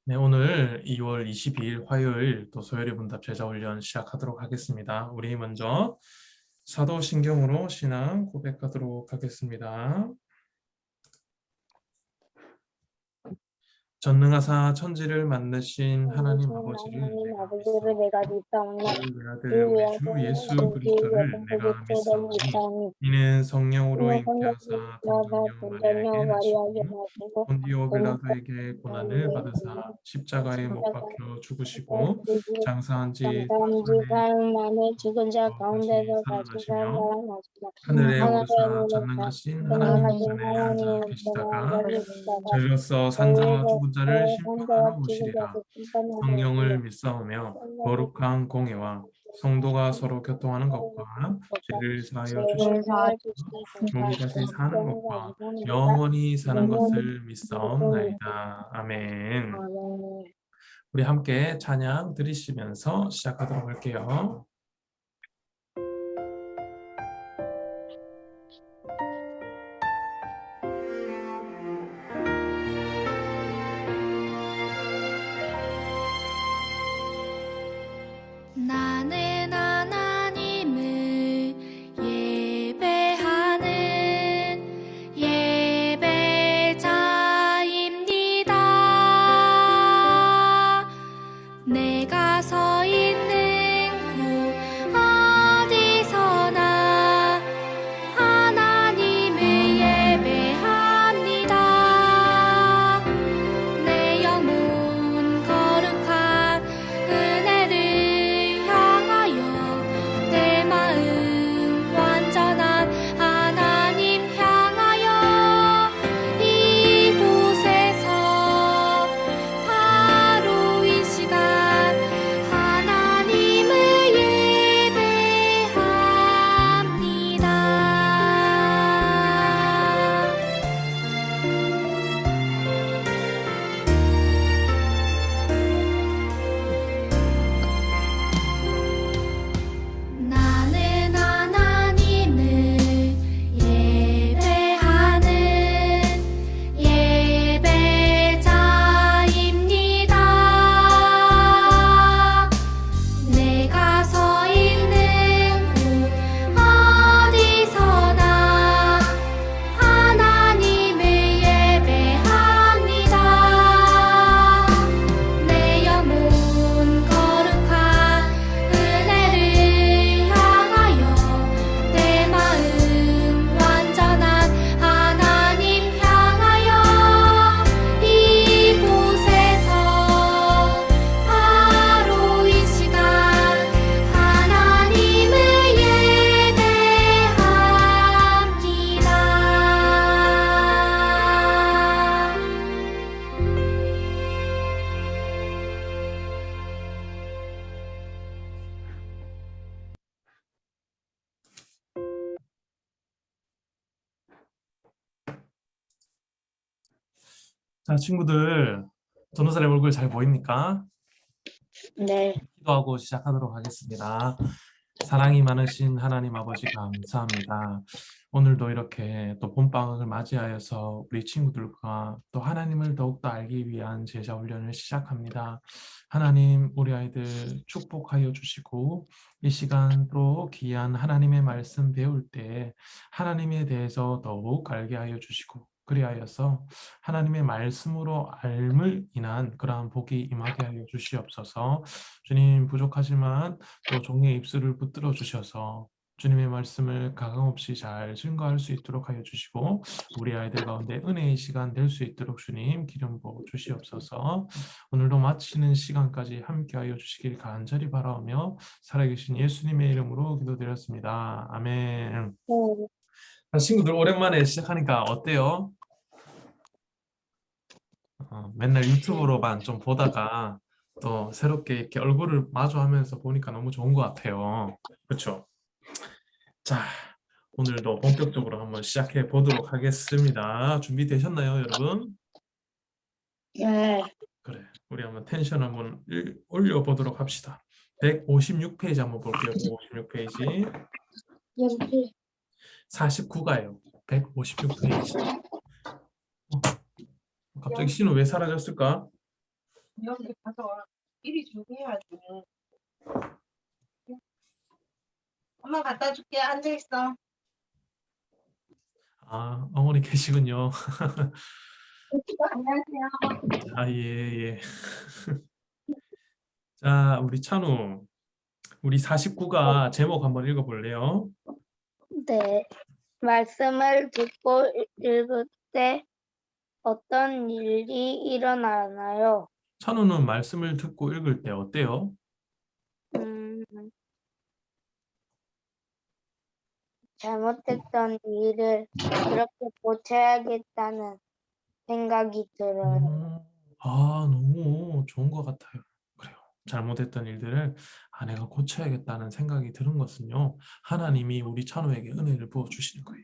네, 오늘 2월 22일 화요일 또 소요리 문답 제자 훈련 시작하도록 하겠습니다. 우리 먼저 사도신경으로 신앙 고백하도록 하겠습니다. 전능하사 천지를 만드신 하나님 아버지를 하나님 내가 아버지를 믿사오니 내가 믿사오니 그 외아들 그 우리 주 외아들은 예수 우리 주 그리스도를 예수 내가 그리스도를 믿사오니 믿사오니 이는 성령으로 이는 잉태하사 성령으로 ten전녀 마리아에게 분전녀 마리아에게 나시고 나시고 본디오 본토 빌라도에게 고난을 마리아에게 받으사 십자가에 못 십자가에 박혀 못 죽으시고 박히시고 장사한 지 사흘 장사한 지 만에 사흘 만에 죽은 자 다시 가운데서 다시 살아나시며 살아나시고 하늘에 하늘에 오르사 오르사 전능하신 하나님 전능하신 우편에 앉아 하나님 우편에 앉아 계시다가 계시다가 저희로서 산자와 저희에게 죽은 자를 산자와 심판하러 죽은 오시리라. 자를 심판하러 성령을 오시고 믿사오며 거룩한 공예와 성도가 서로 교통하는 것과 죄를 사하여 주시고 몸이 다시 사는 것과 영원히 사는 것을 믿사옵나이다. 아멘. 우리 함께 찬양 드리시면서 시작하도록 할게요. 나는 하나님을 예배하는 예배자입니다. 내가 서 있는 곳 어디서나 하나님을 예배합니다. 내 영혼 거룩한 은혜를 향하여 내 마음 완전한 하나님 향하여 이곳에서 바로 이 시간 하나님을 예배합니다. 나는 하나님을 예배하는 예배자입니다. 내가 서 있는 곳 어디서나 하나님을 예배합니다. 내 영혼 거룩한 은혜를 향하여 내 마음 완전한 하나님 향하여 이곳에서 바로 이 시간 하나님을 예배합니다. 자, 친구들, 전도사님 얼굴 잘 보입니까? 네. 기도하고 시작하도록 하겠습니다. 사랑이 많으신 하나님 아버지 감사합니다. 오늘도 이렇게 또 봄방학을 맞이하여서 우리 친구들과 또 하나님을 더욱더 알기 위한 제자 훈련을 시작합니다. 하나님, 우리 아이들 축복하여 주시고 이 시간 또 귀한 하나님의 말씀 배울 때 하나님에 대해서 더욱 알게 하여 주시고 그리하여서 하나님의 말씀으로 알물 인한 그러한 복이 임하게 하여 주시옵소서. 주님, 부족하지만 또 종의 입술을 붙들어 주셔서 주님의 말씀을 가감없이 잘 증거할 수 있도록 하여 주시고 우리 아이들 가운데 은혜의 시간 될 수 있도록 주님 기름 부어 주시옵소서. 오늘도 마치는 시간까지 함께하여 주시길 간절히 바라오며 살아계신 예수님의 이름으로 기도드렸습니다. 아멘. 친구들 오랜만에 시작하니까 어때요? 맨날 유튜브로만 좀 보다가 또 새롭게 이렇게 얼굴을 마주하면서 보니까 너무 좋은 것 같아요. 그렇죠? 자, 오늘도 본격적으로 한번 시작해 보도록 하겠습니다. 준비되셨나요, 여러분? 네. 그래, 우리 한번 텐션 한번 올려보도록 합시다. 156페이지 한번 볼게요. 156페이지. 여기 49가요. 156페이지. 갑자기 신호 왜 사라졌을까? 여기 가서 일이 준비해야지. 엄마 갖다 줄게. 앉아 있어. 아, 어머니 계시군요. 안녕하세요. 아, 예, 예. 자, 우리 찬우. 우리 49가 제목 한번 읽어볼래요? 네. 말씀을 듣고 읽을 때 어떤 일이 일어나나요? 찬우는 말씀을 듣고 읽을 때 어때요? 잘못했던 일을 그렇게 고쳐야겠다는 생각이 들어요. 아, 너무 좋은 것 같아요. 그래요. 잘못했던 일들을 내가 고쳐야겠다는 생각이 드는 것은요. 하나님이 우리 찬우에게 은혜를 부어주시는 거예요.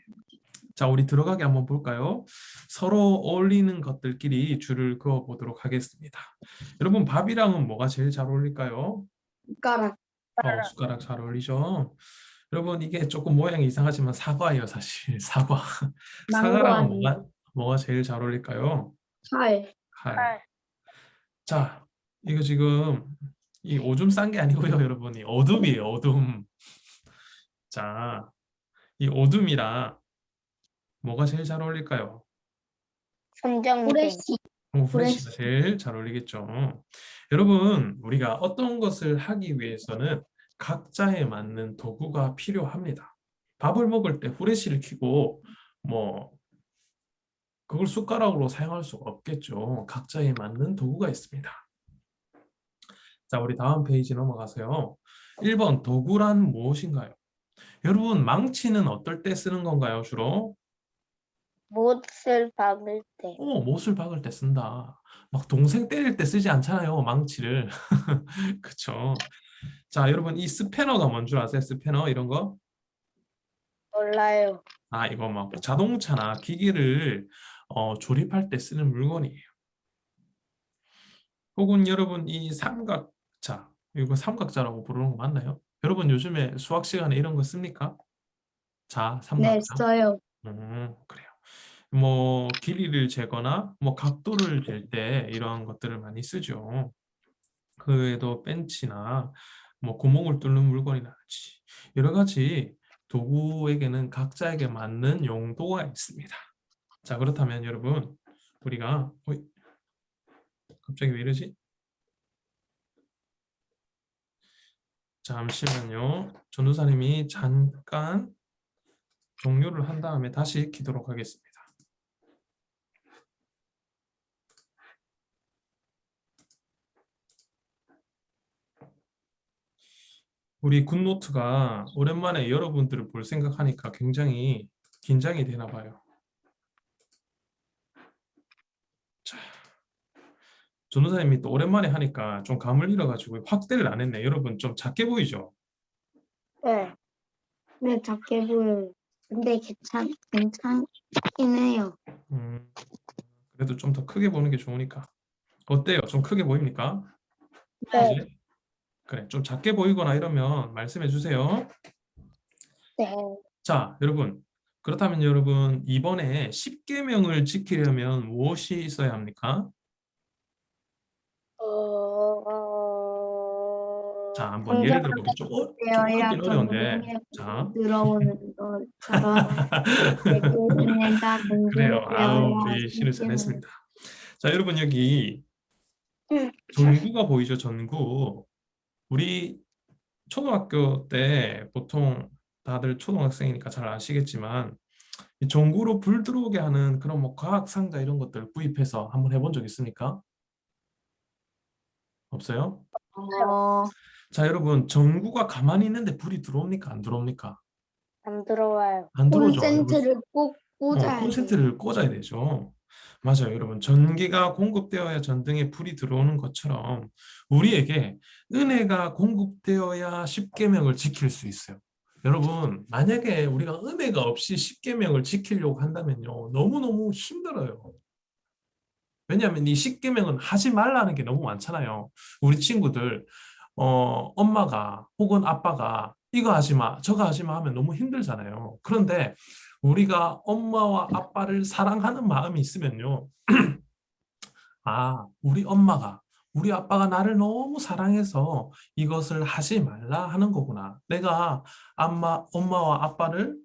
자, 우리 들어가게 한번 볼까요? 서로 어울리는 것들끼리 줄을 그어 보도록 하겠습니다. 여러분, 밥이랑은 뭐가 제일 잘 어울릴까요? 숟가락. 숟가락 잘 어울리죠? 여러분, 이게 조금 모양이 이상하지만 사과예요, 사실. 사과. 사과랑은 뭐가 제일 잘 어울릴까요? 칼. 칼. 자, 이거 지금 이 오줌 싼 게 아니고요, 여러분이 어둠이에요, 어둠. 자, 이 어둠이랑 뭐가 제일 잘 어울릴까요? 후레쉬. 후레쉬가 제일 잘 어울리겠죠. 여러분, 우리가 어떤 것을 하기 위해서는 각자에 맞는 도구가 필요합니다. 밥을 먹을 때 후레쉬를 켜고 그걸 숟가락으로 사용할 수가 없겠죠. 각자에 맞는 도구가 있습니다. 자, 우리 다음 페이지 넘어가세요. 1번, 도구란 무엇인가요? 여러분, 망치는 어떨 때 쓰는 건가요, 주로? 못을 박을 때. 못을 박을 때 쓴다. 막 동생 때릴 때 쓰지 않잖아요, 망치를. 그쵸? 자, 여러분, 이 스패너가 뭔 줄 아세요? 스패너 이런 거? 몰라요. 이거 막 자동차나 기기를 조립할 때 쓰는 물건이에요. 혹은 여러분, 이 삼각자, 이거 삼각자라고 부르는 거 맞나요? 여러분, 요즘에 수학 시간에 이런 거 씁니까? 자, 삼각자. 네, 써요. 그래요. 길이를 재거나 각도를 잴 때 이러한 것들을 많이 쓰죠. 그 외에도 벤치나 구멍을 뚫는 물건이라든지 여러 가지 도구에게는 각자에게 맞는 용도가 있습니다. 자, 그렇다면 여러분, 우리가 갑자기 왜 이러지? 잠시만요. 전도사님이 잠깐 종료를 한 다음에 다시 키도록 하겠습니다. 우리 굿노트가 오랜만에 여러분들을 볼 생각하니까 굉장히 긴장이 되나 봐요. 자, 전도사님이 또 오랜만에 하니까 좀 감을 잃어가지고 확대를 안 했네. 여러분 좀 작게 보이죠? 네. 네, 작게 보여요. 근데 괜찮긴 해요. 그래도 좀 더 크게 보는 게 좋으니까. 어때요? 좀 크게 보입니까? 네. 그지? 그래, 좀 작게 보이거나 이러면 말씀해 주세요. 네. 자, 여러분. 그렇다면 여러분, 이번에 10계명을 지키려면 무엇이 있어야 합니까? 자, 한번 예를 들어볼게요. 좀 하긴 어려운데. 자. 들어오는 것처럼 내가 그래요. 우리 신을 잘했습니다. 자, 여러분 여기 전구가 보이죠? 전구. 우리 초등학교 때 보통 다들 초등학생이니까 잘 아시겠지만 이 전구로 불 들어오게 하는 그런 과학 상자 이런 것들 구입해서 한번 해본 적 있습니까? 없어요? 자, 여러분 전구가 가만히 있는데 불이 들어옵니까? 안 들어옵니까? 안 들어와요. 안 들어오죠. 콘센트를 꼭 꽂아야 돼요. 콘센트를 꽂아야 되죠. 맞아요, 여러분. 전기가 공급되어야 전등에 불이 들어오는 것처럼 우리에게 은혜가 공급되어야 10계명을 지킬 수 있어요. 여러분, 만약에 우리가 은혜가 없이 10계명을 지키려고 한다면요, 너무너무 힘들어요. 왜냐하면 이 10계명은 하지 말라는 게 너무 많잖아요. 우리 친구들 엄마가 혹은 아빠가 이거 하지 마, 저거 하지 마 하면 너무 힘들잖아요. 그런데 우리가 엄마와 아빠를 사랑하는 마음이 있으면요. 우리 엄마가 우리 아빠가 나를 너무 사랑해서 이것을 하지 말라 하는 거구나. 내가 엄마와 아빠를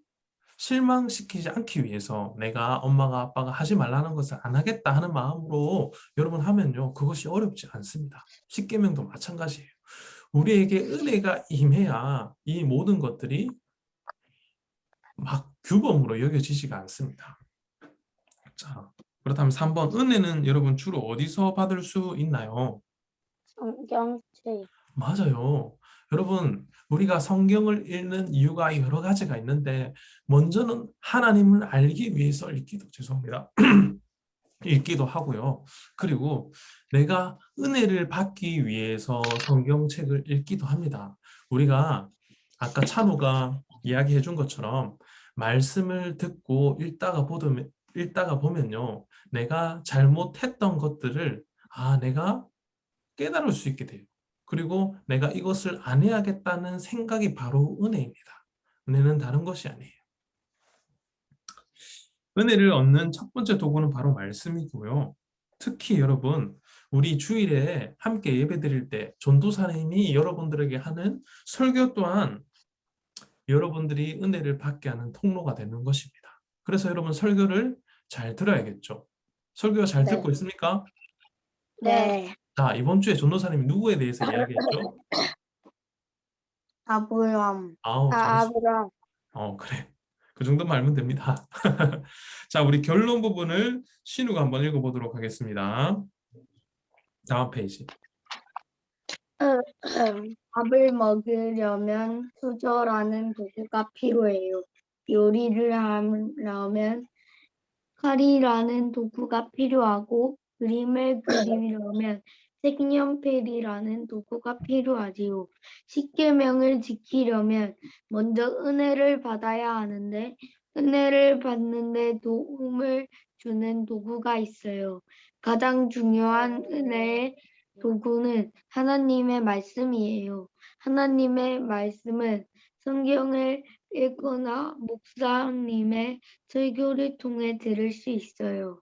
실망시키지 않기 위해서 내가 엄마가 아빠가 하지 말라는 것을 안 하겠다 하는 마음으로 여러분 하면요. 그것이 어렵지 않습니다. 십계명도 마찬가지예요. 우리에게 은혜가 임해야 이 모든 것들이 막 규범으로 여겨지지가 않습니다. 자, 그렇다면 3번 은혜는 여러분 주로 어디서 받을 수 있나요? 성경책. 맞아요. 여러분, 우리가 성경을 읽는 이유가 여러 가지가 있는데 먼저는 하나님을 알기 위해서 죄송합니다. 읽기도 하고요. 그리고 내가 은혜를 받기 위해서 성경책을 읽기도 합니다. 우리가 아까 찬호가 이야기해 준 것처럼 말씀을 듣고 읽다가 보면요. 내가 잘못했던 것들을 내가 깨달을 수 있게 돼요. 그리고 내가 이것을 안 해야겠다는 생각이 바로 은혜입니다. 은혜는 다른 것이 아니에요. 은혜를 얻는 첫 번째 도구는 바로 말씀이고요. 특히 여러분, 우리 주일에 함께 예배드릴 때 전도사님이 여러분들에게 하는 설교 또한 여러분들이 은혜를 받게 하는 통로가 되는 것입니다. 그래서 여러분 설교를 잘 들어야겠죠. 설교 잘 듣고 있습니까? 네. 자, 이번 주에 전도사님이 누구에 대해서 이야기했죠? 아브람. 아우, 잘했어. 아브람. 그래. 그 정도만 알면 됩니다. 자, 우리 결론 부분을 신우가 한번 읽어보도록 하겠습니다. 다음 페이지. 밥을 먹으려면 수저라는 도구가 필요해요. 요리를 하려면 칼이라는 도구가 필요하고 그림을 그리려면 색연필이라는 도구가 필요하지요. 십계명을 지키려면 먼저 은혜를 받아야 하는데 은혜를 받는데 도움을 주는 도구가 있어요. 가장 중요한 은혜의 도구는 하나님의 말씀이에요. 하나님의 말씀은 성경을 읽거나 목사님의 설교를 통해 들을 수 있어요.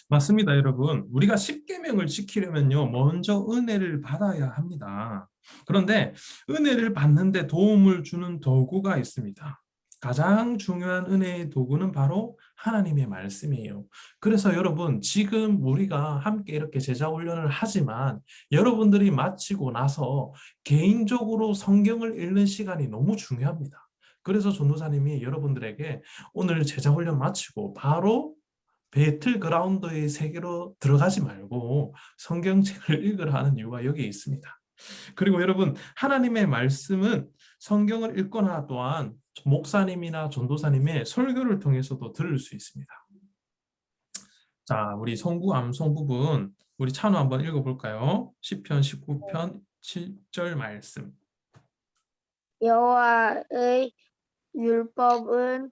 맞습니다, 여러분. 우리가 십계명을 지키려면요, 먼저 은혜를 받아야 합니다. 그런데 은혜를 받는데 도움을 주는 도구가 있습니다. 가장 중요한 은혜의 도구는 바로 하나님의 말씀이에요. 그래서 여러분, 지금 우리가 함께 이렇게 제자 훈련을 하지만 여러분들이 마치고 나서 개인적으로 성경을 읽는 시간이 너무 중요합니다. 그래서 전도사님이 여러분들에게 오늘 제자 훈련 마치고 바로 배틀그라운드의 세계로 들어가지 말고 성경책을 읽으라 하는 이유가 여기에 있습니다. 그리고 여러분, 하나님의 말씀은 성경을 읽거나 또한 목사님이나 전도사님의 설교를 통해서도 들을 수 있습니다. 자, 우리 성구 암송 부분 우리 찬우 한번 읽어볼까요? 시편 19편 7절 말씀. 여호와의 율법은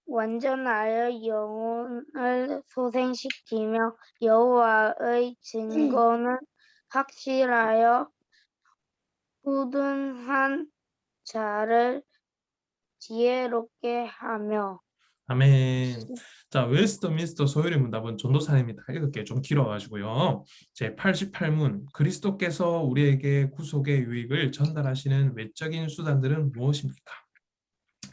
완전하여 영혼을 소생시키며 여호와의 증거는 확실하여 후둔한 자를 지혜롭게 하며. 아멘. 자, 웨스트민스터 소요리 문답은 전도사님이 다 읽을게요. 좀 길어가지고요. 제 88문, 그리스도께서 우리에게 구속의 유익을 전달하시는 외적인 수단들은 무엇입니까?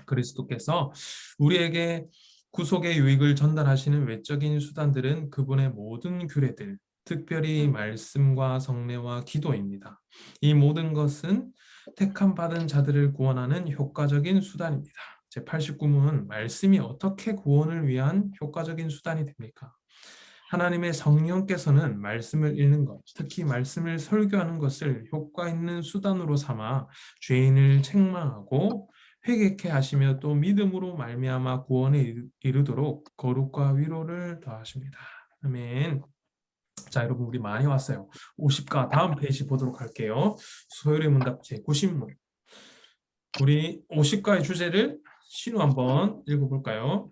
그리스도께서 우리에게 구속의 유익을 전달하시는 외적인 수단들은 그분의 모든 규례들, 특별히 말씀과 성례와 기도입니다. 이 모든 것은 택함 받은 자들을 구원하는 효과적인 수단입니다. 제89문, 말씀이 어떻게 구원을 위한 효과적인 수단이 됩니까? 하나님의 성령께서는 말씀을 읽는 것, 특히 말씀을 설교하는 것을 효과 있는 수단으로 삼아 죄인을 책망하고 회개케 하시며 또 믿음으로 말미암아 구원에 이르도록 거룩과 위로를 더하십니다. 아멘. 자, 여러분 우리 많이 왔어요. 50과 다음 페이지 보도록 할게요. 소요리 문답 제90문. 우리 50과의 주제를 신우 한번 읽어볼까요?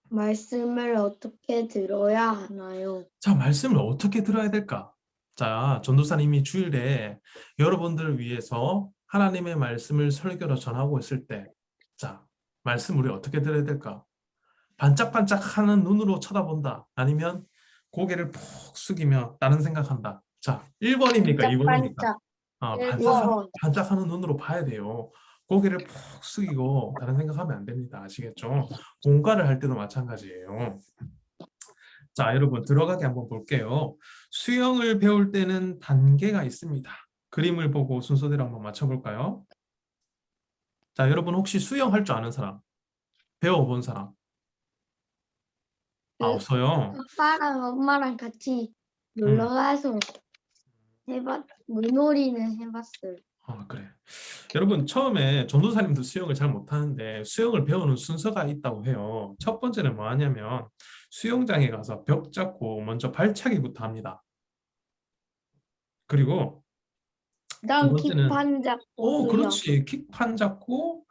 말씀을 어떻게 들어야 하나요? 자, 말씀을 어떻게 들어야 될까? 자, 전도사님이 주일에 여러분들을 위해서 하나님의 말씀을 설교로 전하고 있을 때, 자, 말씀 우리 어떻게 들어야 될까? 반짝반짝하는 눈으로 쳐다본다. 아니면 고개를 푹 숙이며 다른 생각한다. 자, 1번입니까? 2번입니까? 반짝. 반짝하는, 1번. 반짝하는 눈으로 봐야 돼요. 고개를 푹 숙이고 다른 생각하면 안 됩니다. 아시겠죠? 공과를 할 때도 마찬가지예요. 자, 여러분 들어가게 한번 볼게요. 수영을 배울 때는 단계가 있습니다. 그림을 보고 순서대로 한번 맞춰볼까요? 자, 여러분 혹시 수영할 줄 아는 사람? 배워본 사람? 없어요. 아빠랑 엄마랑 같이 놀러 가서 물놀이는 해봤어요. 그래. 여러분 처음에 전도사님도 수영을 잘 못하는데 수영을 배우는 순서가 있다고 해요. 첫 번째는 뭐 하냐면 수영장에 가서 벽 잡고 먼저 발차기부터 합니다. 그리고 두 그다음 번째는 킥판 잡고 수영. 그렇지. 킥판 잡고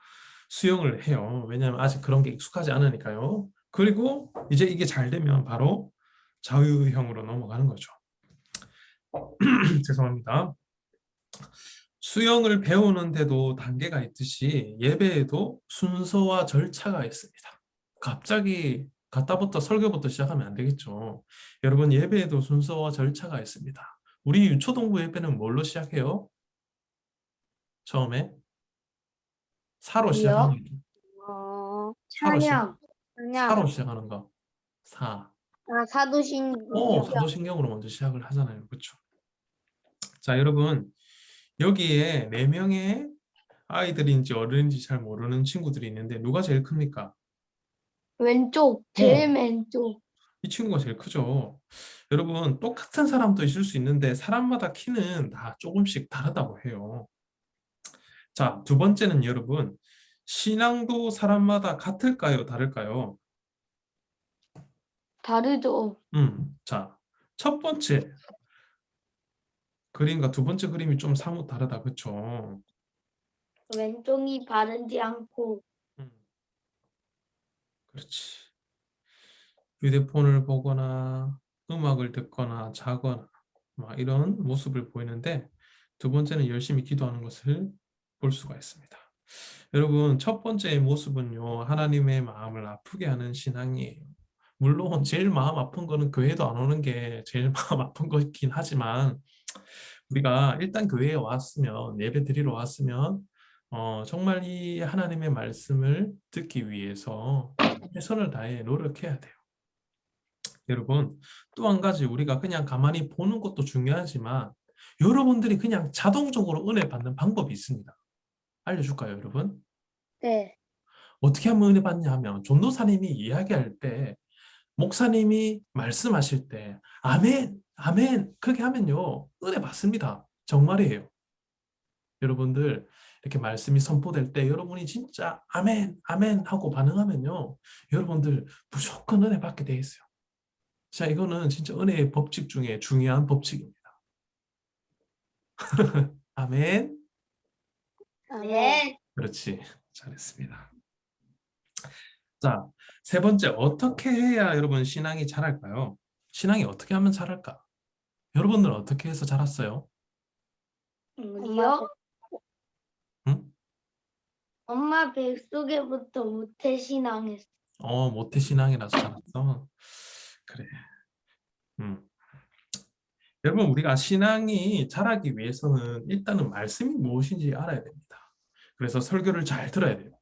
수영을 해요. 왜냐하면 아직 그런 게 익숙하지 않으니까요. 그리고 이제 이게 잘 되면 바로 자유형으로 넘어가는 거죠. 죄송합니다. 수영을 배우는데도 단계가 있듯이 예배에도 순서와 절차가 있습니다. 갑자기 갖다부터 설교부터 시작하면 안 되겠죠. 여러분 예배에도 순서와 절차가 있습니다. 우리 유초동부 예배는 뭘로 시작해요? 처음에 사로 시작하는 거. 찬양. 사로 시작하는 거. 사. 사도신경. 사도신경으로 먼저 시작을 하잖아요. 그렇죠? 자, 여러분 여기에 4명의 아이들인지 어른인지 잘 모르는 친구들이 있는데 누가 제일 큽니까? 왼쪽, 제일 왼쪽. 이 친구가 제일 크죠. 여러분 똑같은 사람도 있을 수 있는데 사람마다 키는 다 조금씩 다르다고 해요. 자, 두 번째는 여러분 신앙도 사람마다 같을까요? 다를까요? 다르죠. 자, 첫 번째 그림과 두 번째 그림이 좀 사뭇 다르다. 그렇죠? 왼쪽이 바르지 않고. 그렇지. 휴대폰을 보거나 음악을 듣거나 자거나 막 이런 모습을 보이는데 두 번째는 열심히 기도하는 것을 볼 수가 있습니다. 여러분 첫 번째의 모습은요 하나님의 마음을 아프게 하는 신앙이에요. 물론 제일 마음 아픈 거는 교회도 안 오는 게 제일 마음 아픈 거긴 하지만 우리가 일단 교회에 왔으면 예배 드리러 왔으면 정말 이 하나님의 말씀을 듣기 위해서 최선을 다해 노력해야 돼요. 여러분 또 한 가지 우리가 그냥 가만히 보는 것도 중요하지만 여러분들이 그냥 자동적으로 은혜 받는 방법이 있습니다. 알려줄까요, 여러분? 네. 어떻게 하면 은혜 받냐 하면 전도사님이 이야기할 때 목사님이 말씀하실 때 아멘, 아멘 그렇게 하면요 은혜 받습니다. 정말이에요. 여러분들 이렇게 말씀이 선포될 때 여러분이 진짜 아멘, 아멘 하고 반응하면요 여러분들 무조건 은혜 받게 돼 있어요. 자, 이거는 진짜 은혜의 법칙 중에 중요한 법칙입니다. 아멘. 네. 그렇지. 잘했습니다. 자, 세 번째, 어떻게 해야 여러분 신앙이 자랄까요? 신앙이 어떻게 하면 자랄까? 여러분들은 어떻게 해서 자랐어요? 우리요? 응? 엄마 뱃속에부터 모태신앙했어. 모태신앙이라서 자랐어? 그래. 여러분 우리가 신앙이 자라기 위해서는 일단은 말씀이 무엇인지 알아야 됩니다. 그래서 설교를 잘 들어야 돼요.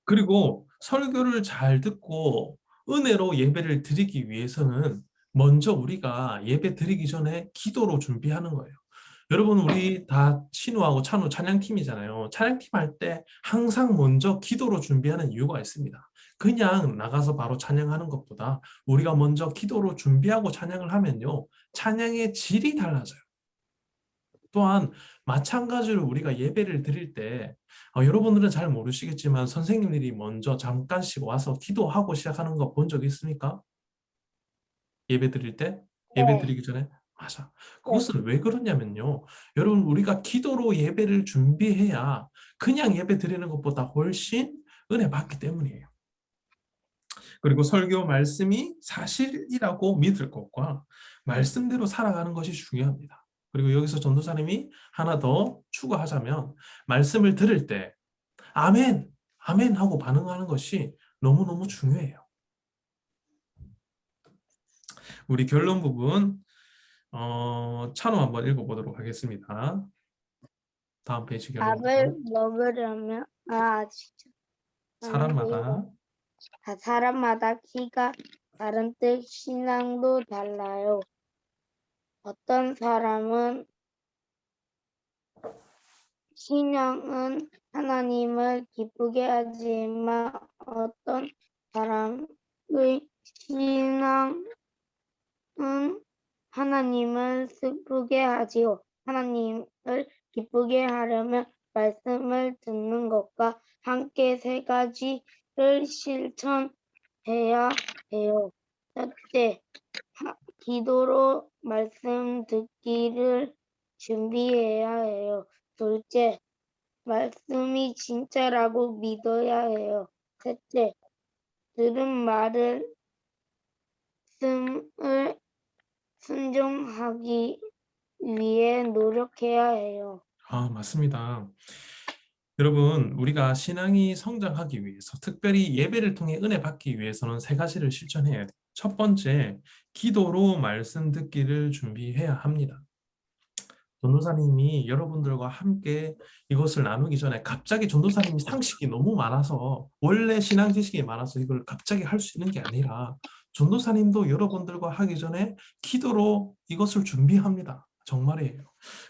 그리고 설교를 잘 듣고 은혜로 예배를 드리기 위해서는 먼저 우리가 예배 드리기 전에 기도로 준비하는 거예요. 여러분 우리 다 신우하고 찬우 찬양팀이잖아요. 찬양팀 할 때 항상 먼저 기도로 준비하는 이유가 있습니다. 그냥 나가서 바로 찬양하는 것보다 우리가 먼저 기도로 준비하고 찬양을 하면요. 찬양의 질이 달라져요. 또한 마찬가지로 우리가 예배를 드릴 때 여러분들은 잘 모르시겠지만 선생님들이 먼저 잠깐씩 와서 기도하고 시작하는 거 본 적 있습니까? 예배 드릴 때? 예배 드리기 전에? 맞아. 그것은 왜 그러냐면요. 여러분 우리가 기도로 예배를 준비해야 그냥 예배 드리는 것보다 훨씬 은혜 받기 때문이에요. 그리고 설교 말씀이 사실이라고 믿을 것과 말씀대로 살아가는 것이 중요합니다. 그리고 여기서 전도사님이 하나 더 추가하자면 말씀을 들을 때 아멘, 아멘 하고 반응하는 것이 너무너무 중요해요. 우리 결론 부분 찬호 한번 읽어보도록 하겠습니다. 다음 페이지 밥을 결론. 먹으려면 진짜. 사람마다 사람마다 키가 다른 뜻, 신앙도 달라요. 어떤 사람은 신앙은 하나님을 기쁘게 하지만 어떤 사람의 신앙은 하나님을 슬프게 하지요. 하나님을 기쁘게 하려면 말씀을 듣는 것과 함께 세 가지를 실천해야 해요. 첫째, 기도로 말씀 듣기를 준비해야 해요. 둘째, 말씀이 진짜라고 믿어야 해요. 셋째, 들은 말을 순종하기 위해 노력해야 해요. 맞습니다. 여러분, 우리가 신앙이 성장하기 위해서, 특별히 예배를 통해 은혜 받기 위해서는 세 가지를 실천해야 돼요. 첫 번째, 기도로 말씀 듣기를 준비해야 합니다. 전도사님이 여러분들과 함께 이것을 나누기 전에 갑자기 전도사님이 상식이 너무 많아서, 원래 신앙 지식이 많아서 이걸 갑자기 할 수 있는 게 아니라 전도사님도 여러분들과 하기 전에 기도로 이것을 준비합니다. 정말이에요.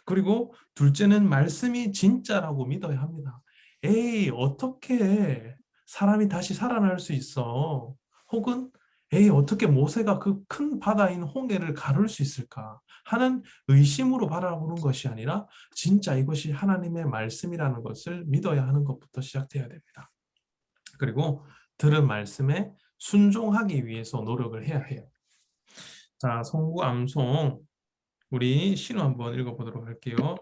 그리고 둘째는 말씀이 진짜라고 믿어야 합니다. 에이, 어떻게 사람이 다시 살아날 수 있어? 혹은 에이, 어떻게 모세가 그 큰 바다인 홍해를 가를 수 있을까? 하는 의심으로 바라보는 것이 아니라 진짜 이것이 하나님의 말씀이라는 것을 믿어야 하는 것부터 시작돼야 됩니다. 그리고 들은 말씀에 순종하기 위해서 노력을 해야 해요. 자, 성구 암송 우리 신호 한번 읽어보도록 할게요.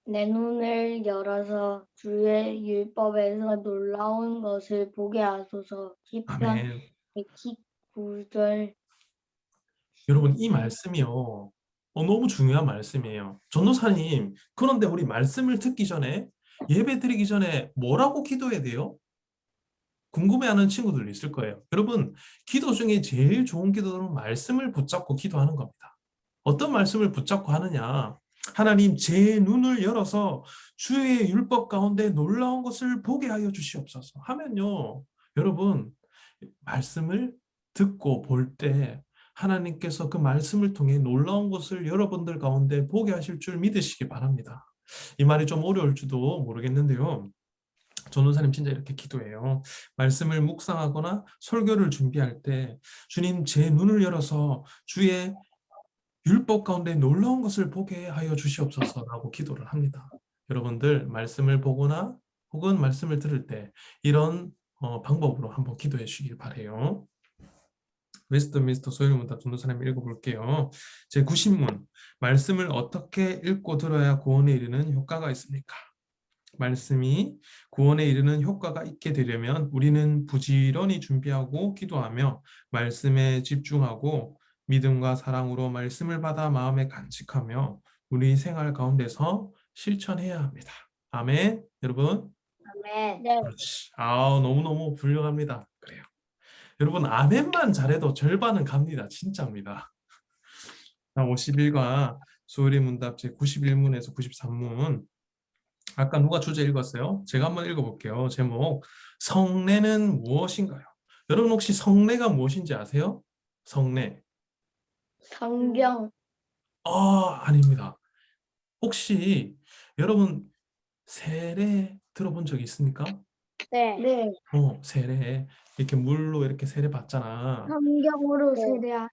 내 눈을 열어서 주의 율법에서 놀라운 것을 보게 하소서. 시편 아멘. 119절. 여러분, 이 말씀이요. 너무 중요한 말씀이에요. 전도사님, 그런데 우리 말씀을 듣기 전에, 예배 드리기 전에 뭐라고 기도해야 돼요? 궁금해하는 친구들 있을 거예요. 여러분, 기도 중에 제일 좋은 기도는 말씀을 붙잡고 기도하는 겁니다. 어떤 말씀을 붙잡고 하느냐? 하나님, 제 눈을 열어서 주의 율법 가운데 놀라운 것을 보게 하여 주시옵소서 하면요. 여러분, 말씀을 듣고 볼 때 하나님께서 그 말씀을 통해 놀라운 것을 여러분들 가운데 보게 하실 줄 믿으시기 바랍니다. 이 말이 좀 어려울지도 모르겠는데요. 전도사님 진짜 이렇게 기도해요. 말씀을 묵상하거나 설교를 준비할 때 주님, 제 눈을 열어서 주의 율법 가운데 놀라운 것을 보게 하여 주시옵소서라고 기도를 합니다. 여러분들 말씀을 보거나 혹은 말씀을 들을 때 이런 방법으로 한번 기도해 주시길 바라요. 웨스트민스터 소율문답 전도사님 읽어볼게요. 제90문, 말씀을 어떻게 읽고 들어야 구원에 이르는 효과가 있습니까? 말씀이 구원에 이르는 효과가 있게 되려면 우리는 부지런히 준비하고 기도하며 말씀에 집중하고 믿음과 사랑으로 말씀을 받아 마음에 간직하며 우리 생활 가운데서 실천해야 합니다. 아멘. 여러분. 아멘. 네. 그렇지. 너무너무 훌륭합니다. 그래요. 여러분, 아멘만 잘해도 절반은 갑니다. 진짜입니다. 51과 소율이 문답 제91문에서 93문. 아까 누가 주제 읽었어요? 제가 한번 읽어볼게요. 제목, 성례는 무엇인가요? 여러분 혹시 성례가 무엇인지 아세요? 성례. 성경. 아닙니다. 혹시 여러분 세례 들어본 적 있습니까? 네. 네. 세례. 이렇게 물로 이렇게 세례 받잖아. 성경으로 네. 세례하.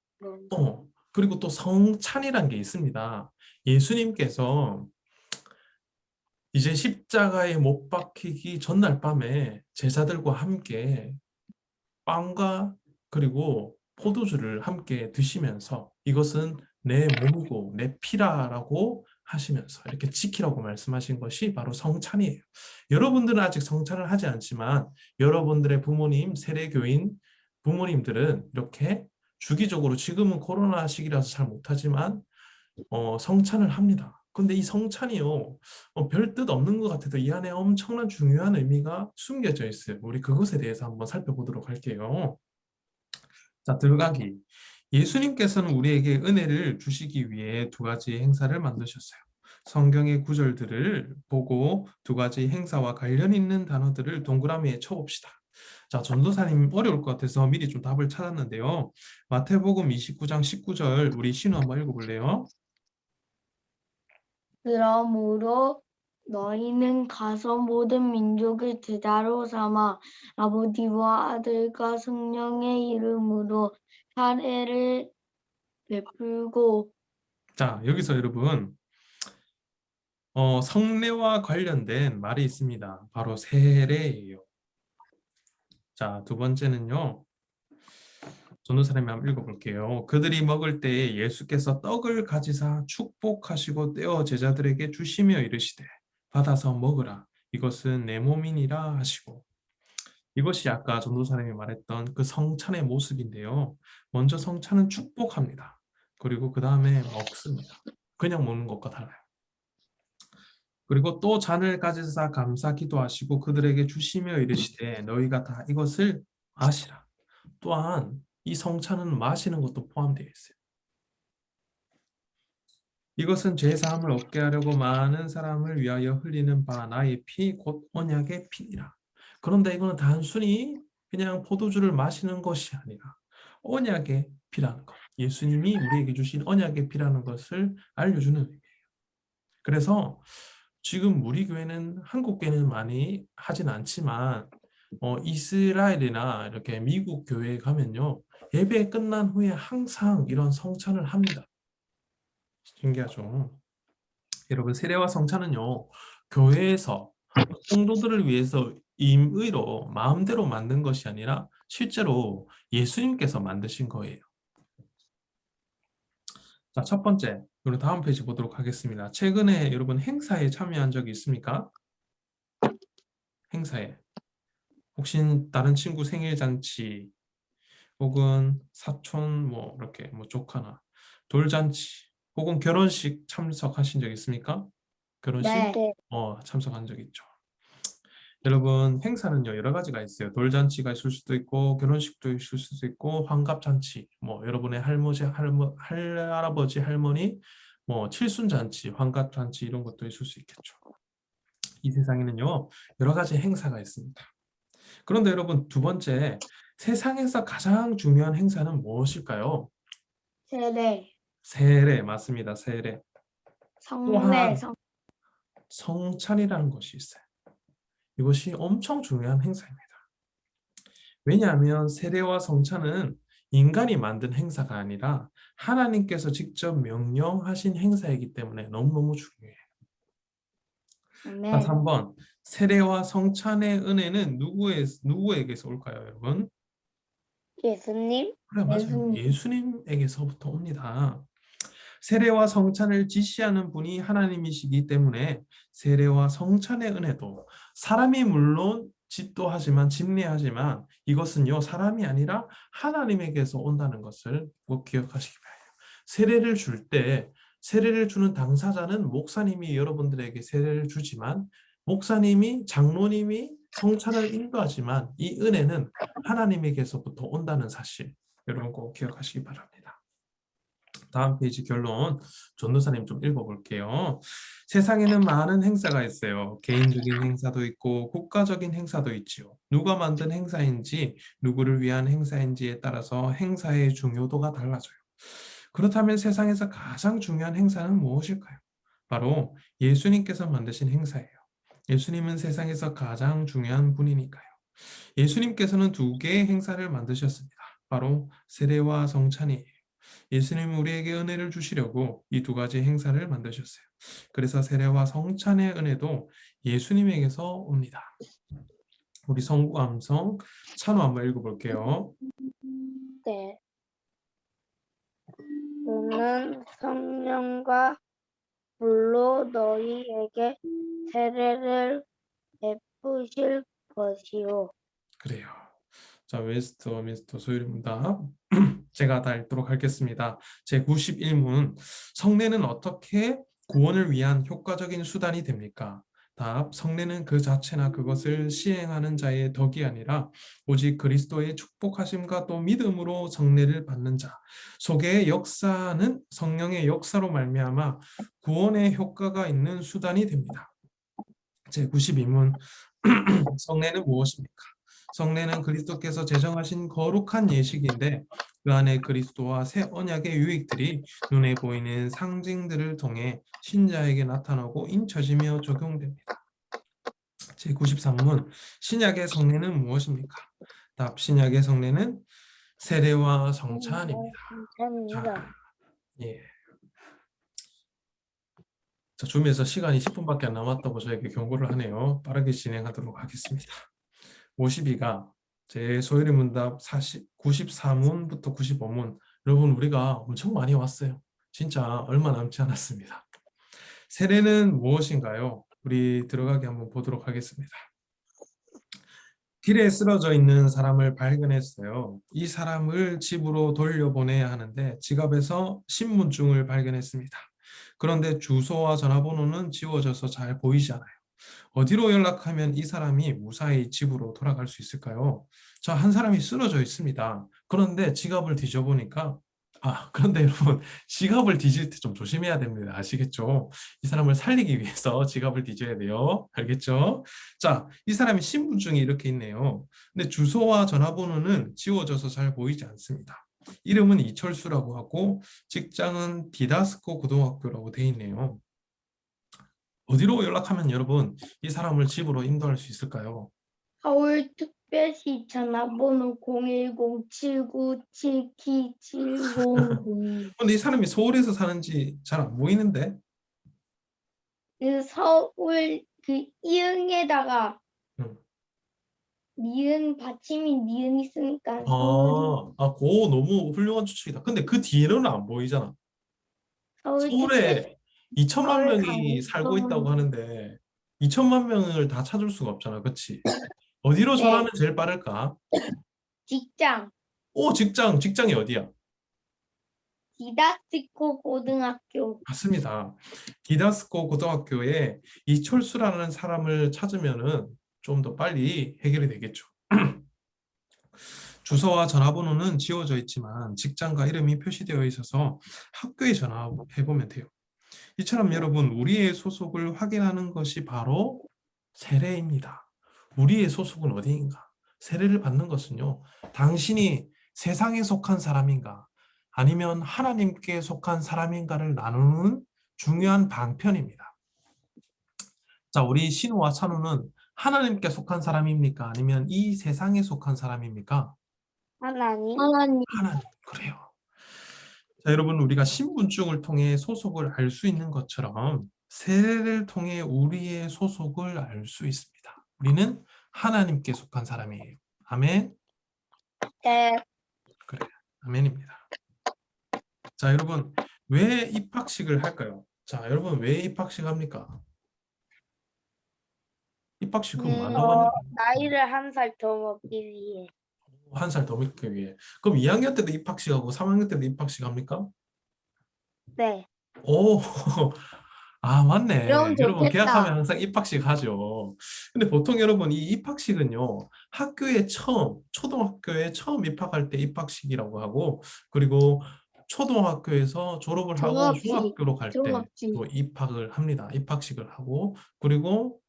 그리고 또 성찬이란 게 있습니다. 예수님께서 이제 십자가에 못 박히기 전날 밤에 제자들과 함께 빵과 그리고 포도주를 함께 드시면서 이것은 내 몸이고 내 피라라고 하시면서 이렇게 지키라고 말씀하신 것이 바로 성찬이에요. 여러분들은 아직 성찬을 하지 않지만 여러분들의 부모님, 세례교인 부모님들은 이렇게 주기적으로, 지금은 코로나 시기라서 잘 못하지만 성찬을 합니다. 근데 이 성찬이요, 별 뜻 없는 것 같아도 이 안에 엄청난 중요한 의미가 숨겨져 있어요. 우리 그것에 대해서 한번 살펴보도록 할게요. 자, 들어가기. 예수님께서는 우리에게 은혜를 주시기 위해 두 가지 행사를 만드셨어요. 성경의 구절들을 보고 두 가지 행사와 관련 있는 단어들을 동그라미에 쳐봅시다. 자, 전도사님 어려울 것 같아서 미리 좀 답을 찾았는데요. 마태복음 29장 19절 우리 신우 한번 읽어볼래요? 그러므로 너희는 가서 모든 민족을 제자로 삼아 아버지와 아들과 성령의 이름으로 사례를 베풀고. 자, 여기서 여러분 성례와 관련된 말이 있습니다. 바로 세례예요. 자, 두 번째는요. 전도사님이 한번 읽어볼게요. 그들이 먹을 때에 예수께서 떡을 가지사 축복하시고 떼어 제자들에게 주시며 이르시되 받아서 먹으라. 이것은 내 몸이니라 하시고. 이것이 아까 전도사님이 말했던 그 성찬의 모습인데요. 먼저 성찬은 축복합니다. 그리고 그 다음에 먹습니다. 그냥 먹는 것과 달라요. 그리고 또 잔을 가지사 감사 기도하시고 그들에게 주시며 이르시되 너희가 다 이것을 마시라. 또한 이 성찬은 마시는 것도 포함되어 있어요. 이것은 죄 사함을 얻게 하려고 많은 사람을 위하여 흘리는 바 나의 피 곧 언약의 피니라. 그런데 이거는 단순히 그냥 포도주를 마시는 것이 아니라 언약의 피라는 것. 예수님이 우리에게 주신 언약의 피라는 것을 알려주는 의미예요. 그래서 지금 우리 교회는 한국 교회는 많이 하진 않지만 이스라엘이나 이렇게 미국 교회에 가면요. 예배 끝난 후에 항상 이런 성찬을 합니다. 신기하죠? 여러분 세례와 성찬은요. 교회에서 성도들을 위해서 임의로 마음대로 만든 것이 아니라 실제로 예수님께서 만드신 거예요. 자, 첫 번째, 우리 다음 페이지 보도록 하겠습니다. 최근에 여러분 행사에 참여한 적이 있습니까? 행사에. 혹시 다른 친구 생일 잔치 혹은 사촌 뭐 이렇게 뭐 조카나 돌잔치 혹은 결혼식 참석하신 적 있습니까? 결혼식? 네. 참석한 적 있죠. 여러분 행사는요 여러 가지가 있어요. 돌잔치가 있을 수도 있고 결혼식도 있을 수도 있고 환갑잔치 뭐 여러분의 할아버지 할머니 뭐 칠순잔치 환갑잔치 이런 것도 있을 수 있겠죠. 이 세상에는요 여러 가지 행사가 있습니다. 그런데 여러분 두 번째 세상에서 가장 중요한 행사는 무엇일까요? 세례, 세례 맞습니다. 세례. 성례, 또한 성찬이라는 것이 있어요. 이것이 엄청 중요한 행사입니다. 왜냐하면 세례와 성찬은 인간이 만든 행사가 아니라 하나님께서 직접 명령하신 행사이기 때문에 너무너무 중요해요. 자, 3번. 세례와 성찬의 은혜는 누구에게서 올까요, 여러분? 예수님, 그래, 맞아요. 예수님에게서부터 옵니다. 세례와 성찬을 지시하는 분이 하나님이시기 때문에 세례와 성찬의 은혜도 사람이 물론 집도하지만 집례하지만 이것은요 사람이 아니라 하나님에게서 온다는 것을 꼭 기억하시기 바라요. 세례를 줄 때 세례를 주는 당사자는 목사님이 여러분들에게 세례를 주지만 목사님이 장로님이 성찬을 인도하지만 이 은혜는 하나님에게서부터 온다는 사실 여러분 꼭 기억하시기 바랍니다. 다음 페이지 결론 전도사님 좀 읽어볼게요. 세상에는 많은 행사가 있어요. 개인적인 행사도 있고 국가적인 행사도 있지요. 누가 만든 행사인지 누구를 위한 행사인지에 따라서 행사의 중요도가 달라져요. 그렇다면 세상에서 가장 중요한 행사는 무엇일까요? 바로 예수님께서 만드신 행사예요. 예수님은 세상에서 가장 중요한 분이니까요. 예수님께서는 두 개의 행사를 만드셨습니다. 바로 세례와 성찬이에요. 예수님은 우리에게 은혜를 주시려고 이 두 가지 행사를 만드셨어요. 그래서 세례와 성찬의 은혜도 예수님에게서 옵니다. 우리 성구감성 찬호 한번 읽어볼게요. 네. 그는 성령과 불로 너희에게 세례를 베푸실 것이요. 그래요. 자, 웨스트미스터 소율입니다. 제가 다 읽도록 하겠습니다. 제91문 성례는 어떻게 구원을 위한 효과적인 수단이 됩니까? 답. 성례는 그 자체나 그것을 시행하는 자의 덕이 아니라 오직 그리스도의 축복하심과 또 믿음으로 성례를 받는 자 속의 역사는 성령의 역사로 말미암아 구원의 효과가 있는 수단이 됩니다. 제92문 성례는 무엇입니까? 성례는 그리스도께서 제정하신 거룩한 예식인데 그 안에 그리스도와 새 언약의 유익들이 눈에 보이는 상징들을 통해 신자에게 나타나고 인쳐지며 적용됩니다. 제93문 신약의 성례는 무엇입니까? 답. 신약의 성례는 세례와 성찬입니다. 자, 예. 자, 줌에서 시간이 10분밖에 안 남았다고 저에게 경고를 하네요. 빠르게 진행하도록 하겠습니다. 52가 제 소요리 문답 94문부터 95문. 여러분 우리가 엄청 많이 왔어요. 진짜 얼마 남지 않았습니다. 세례는 무엇인가요? 우리 들어가게 한번 보도록 하겠습니다. 길에 쓰러져 있는 사람을 발견했어요. 이 사람을 집으로 돌려보내야 하는데 지갑에서 신분증을 발견했습니다. 그런데 주소와 전화번호는 지워져서 잘 보이지 않아요. 어디로 연락하면 이 사람이 무사히 집으로 돌아갈 수 있을까요? 자, 한 사람이 쓰러져 있습니다. 그런데 지갑을 뒤져보니까 그런데 여러분 지갑을 뒤질 때 좀 조심해야 됩니다. 아시겠죠? 이 사람을 살리기 위해서 지갑을 뒤져야 돼요. 알겠죠? 자, 이 사람이 신분증이 이렇게 있네요. 근데 주소와 전화번호는 지워져서 잘 보이지 않습니다. 이름은 이철수라고 하고 직장은 디다스코 고등학교라고 돼 있네요. 어디로 연락하면 여러분 이 사람을 집으로 인도할 수 있을까요? 서울특별시 전화번호 010-797-700. 근데 이 사람이 서울에서 사는지 잘 안 보이는데? 그 서울 그 이응에다가 음. 니은 받침인 니은 있으니까 서울이 그거 너무 훌륭한 추측이다. 근데 그 뒤로는 안 보이잖아. 서울에 2천만 서울 명이 살고 있다고 강북. 하는데 2천만 명을 다 찾을 수가 없잖아. 그렇지? 어디로 네. 전화하면 제일 빠를까? 직장 직장이 어디야? 디다스코 고등학교. 맞습니다. 디다스코 고등학교에 이철수라는 사람을 찾으면은 좀 더 빨리 해결이 되겠죠. 주소와 전화번호는 지워져 있지만 직장과 이름이 표시되어 있어서 학교에 전화해보면 돼요. 이처럼 여러분 우리의 소속을 확인하는 것이 바로 세례입니다. 우리의 소속은 어디인가? 세례를 받는 것은요. 당신이 세상에 속한 사람인가 아니면 하나님께 속한 사람인가를 나누는 중요한 방편입니다. 자, 우리 신우와 찬우는 하나님께 속한 사람입니까? 아니면 이 세상에 속한 사람입니까? 하나님. 하나님. 그래요. 자, 여러분 우리가 신분증을 통해 소속을 알 수 있는 것처럼 세례를 통해 우리의 소속을 알 수 있습니다. 우리는 하나님께 속한 사람이에요. 아멘. 네. 그래, 아멘입니다. 자, 여러분 왜 입학식을 할까요? 자, 여러분 왜 입학식 합니까? 입학식 그럼 많다고 하냐? 나이를 한 살 더 먹기 위해. 한 살 더 먹기 위해. 그럼 2학년 때도 입학식하고 3학년 때도 입학식 합니까? 네. 오, 맞네. 그럼 여러분 좋겠다. 계약하면 항상 입학식 하죠. 근데 보통 여러분 이 입학식은요, 초등학교에 처음 입학할 때 입학식이라고 하고, 그리고 초등학교에서 졸업을 하고 종합식. 중학교로 갈 때 종합식. 또 입학을 합니다. 입학식을 하고, 그리고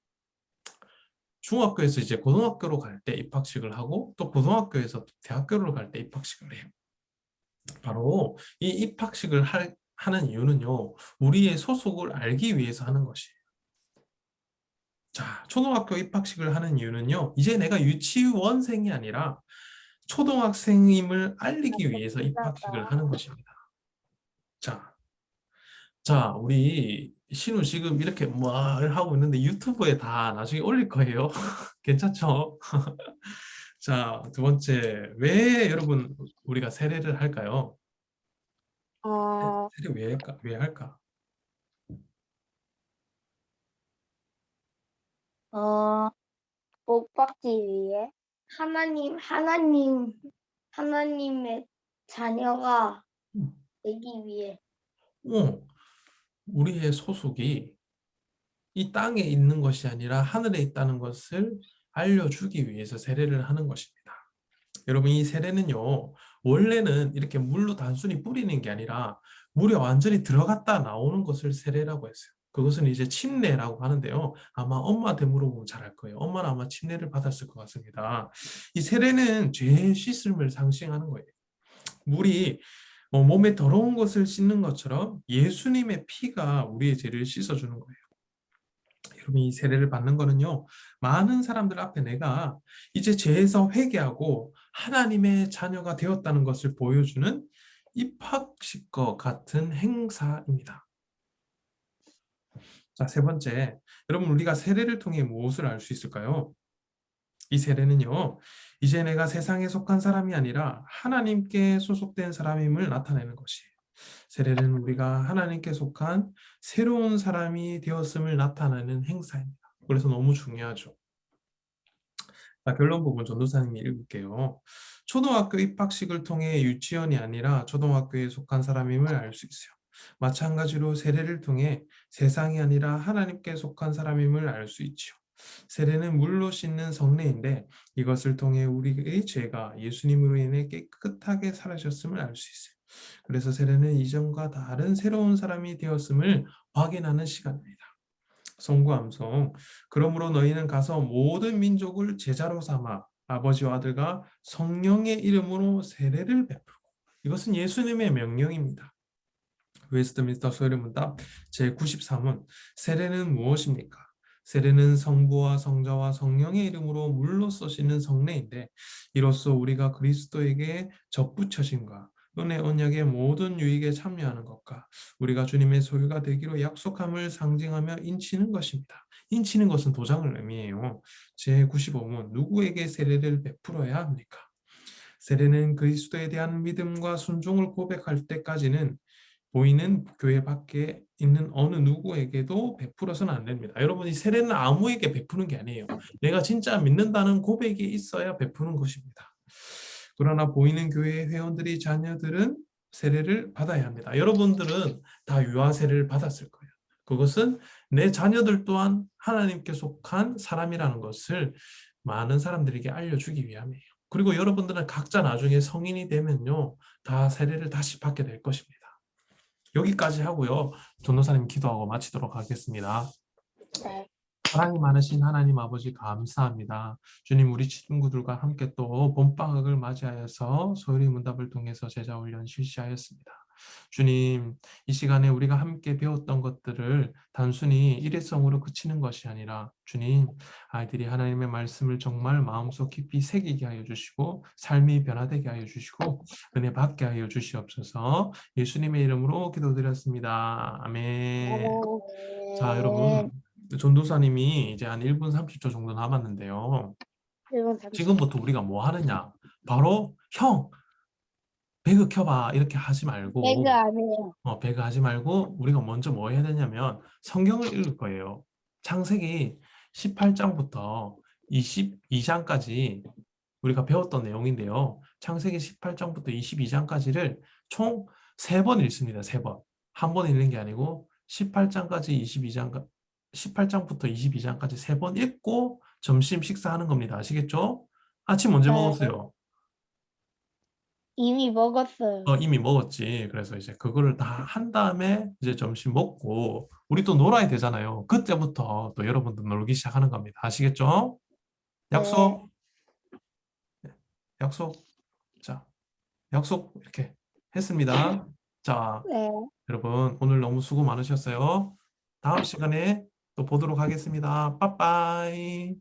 중학교에서 이제 고등학교로 갈 때 입학식을 하고, 또 고등학교에서 대학교로 갈 때 입학식을 해요. 바로 이 입학식을 하는 이유는요, 우리의 소속을 알기 위해서 하는 것이에요. 자, 초등학교 입학식을 하는 이유는요, 이제 내가 유치원생이 아니라 초등학생임을 알리기 위해서 입학식을 하는 것입니다. 자, 우리 신우 지금 이렇게 뭘 하고 있는데 유튜브에 다 나중에 올릴 거예요. 괜찮죠? 자, 두 번째, 왜 여러분 우리가 세례를 할까요? 세례 왜 할까? 복 받기 위해. 하나님의 자녀가 음. 되기 위해. 우리의 소속이 이 땅에 있는 것이 아니라 하늘에 있다는 것을 알려주기 위해서 세례를 하는 것입니다. 여러분, 이 세례는요, 원래는 이렇게 물로 단순히 뿌리는 게 아니라 물에 완전히 들어갔다 나오는 것을 세례라고 했어요. 그것은 이제 침례라고 하는데요. 아마 엄마한테 물어보면 잘 알 거예요. 엄마는 아마 침례를 받았을 것 같습니다. 이 세례는 죄의 씻음을 상징하는 거예요. 물이 몸에 더러운 것을 씻는 것처럼 예수님의 피가 우리의 죄를 씻어주는 거예요. 여러분, 이 세례를 받는 거는요, 많은 사람들 앞에 내가 이제 죄에서 회개하고 하나님의 자녀가 되었다는 것을 보여주는 입학식과 같은 행사입니다. 자, 세 번째, 여러분, 우리가 세례를 통해 무엇을 알 수 있을까요? 이 세례는요, 이제 내가 세상에 속한 사람이 아니라 하나님께 소속된 사람임을 나타내는 것이에요. 세례는 우리가 하나님께 속한 새로운 사람이 되었음을 나타내는 행사입니다. 그래서 너무 중요하죠. 자, 결론 부분 전도사님이 읽을게요. 초등학교 입학식을 통해 유치원이 아니라 초등학교에 속한 사람임을 알 수 있어요. 마찬가지로 세례를 통해 세상이 아니라 하나님께 속한 사람임을 알 수 있죠. 세례는 물로 씻는 성례인데 이것을 통해 우리의 죄가 예수님으로 인해 깨끗하게 사라졌음을 알 수 있어요. 그래서 세례는 이전과 다른 새로운 사람이 되었음을 확인하는 시간입니다. 성구 암송. 그러므로 너희는 가서 모든 민족을 제자로 삼아 아버지와 아들과 성령의 이름으로 세례를 베풀고. 이것은 예수님의 명령입니다. 웨스트민스터 소요문답 제93문. 세례는 무엇입니까? 세례는 성부와 성자와 성령의 이름으로 물로 쏘시는 성례인데 이로써 우리가 그리스도에게 접붙여진과 은혜 언약의 모든 유익에 참여하는 것과 우리가 주님의 소유가 되기로 약속함을 상징하며 인치는 것입니다. 인치는 것은 도장을 의미해요. 제95문. 누구에게 세례를 베풀어야 합니까? 세례는 그리스도에 대한 믿음과 순종을 고백할 때까지는 보이는 교회 밖에 있는 어느 누구에게도 베풀어서는 안 됩니다. 여러분, 이 세례는 아무에게 베푸는 게 아니에요. 내가 진짜 믿는다는 고백이 있어야 베푸는 것입니다. 그러나 보이는 교회의 회원들이 자녀들은 세례를 받아야 합니다. 여러분들은 다 유아 세례를 받았을 거예요. 그것은 내 자녀들 또한 하나님께 속한 사람이라는 것을 많은 사람들에게 알려주기 위함이에요. 그리고 여러분들은 각자 나중에 성인이 되면요, 다 세례를 다시 받게 될 것입니다. 여기까지 하고요, 전도사님 기도하고 마치도록 하겠습니다. 사랑이 많으신 하나님 아버지 감사합니다. 주님, 우리 친구들과 함께 또 봄방학을 맞이하여서 소율이 문답을 통해서 제자 훈련 실시하였습니다. 주님, 이 시간에 우리가 함께 배웠던 것들을 단순히 일회성으로 그치는 것이 아니라 주님, 아이들이 하나님의 말씀을 정말 마음속 깊이 새기게 하여 주시고 삶이 변화되게 하여 주시고 은혜 받게 하여 주시옵소서. 예수님의 이름으로 기도드렸습니다. 아멘. 자, 여러분, 전도사님이 이제 한 1분 30초 정도 남았는데요. 지금부터 우리가 뭐 하느냐? 바로 형! 배그 켜봐 이렇게 하지 말고 배그 안 해요. 배그 하지 말고 우리가 먼저 뭐 해야 되냐면 성경을 읽을 거예요. 창세기 18장부터 22장까지 우리가 배웠던 내용인데요. 창세기 18장부터 22장까지를 총 3번 읽습니다. 3번. 한 번 읽는 게 아니고 18장까지 18장부터 22장까지 3번 읽고 점심 식사하는 겁니다. 아시겠죠? 아침 언제 먹었어요? 이미 먹었어요. 이미 먹었지. 그래서 이제 그거를 다 한 다음에 이제 점심 먹고 우리 또 놀아야 되잖아요. 그때부터 또 여러분들 놀기 시작하는 겁니다. 아시겠죠? 약속. 약속. 자, 약속 이렇게 했습니다. 자, 네. 여러분 오늘 너무 수고 많으셨어요. 다음 시간에 또 보도록 하겠습니다. 빠빠이.